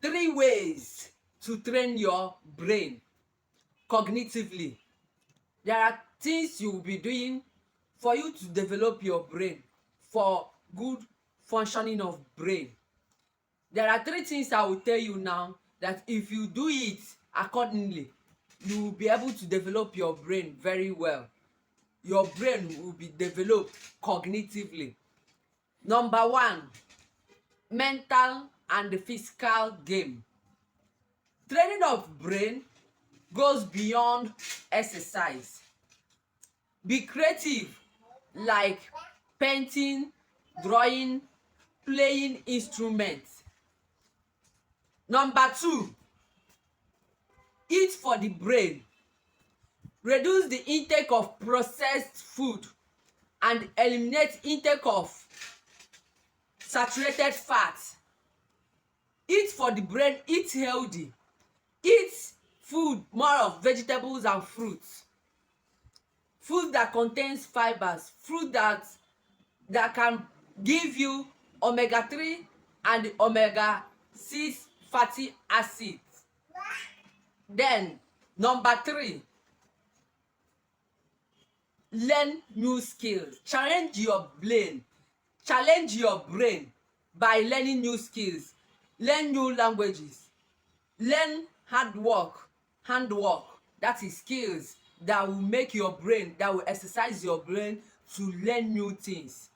3 ways to train your brain cognitively. There are things you will be doing for you to develop your brain for good functioning of brain. There are 3 things I will tell you now that if you do it accordingly, you will be able to develop your brain very well. Your brain will be developed cognitively. Number 1, mental and physical game. Training of brain goes beyond exercise. Be creative, like painting, drawing, playing instruments. Number 2, eat for the brain. Reduce the intake of processed food and eliminate intake of saturated fat. Eat for the brain, eat healthy. Eat food more of vegetables and fruits. Food that contains fibers, fruit that can give you omega-3 and omega-6 fatty acids. Then number 3, learn new skills. Challenge your brain by learning new skills. Learn new languages. Learn handwork. That is skills that will make your brain, that will exercise your brain to learn new things.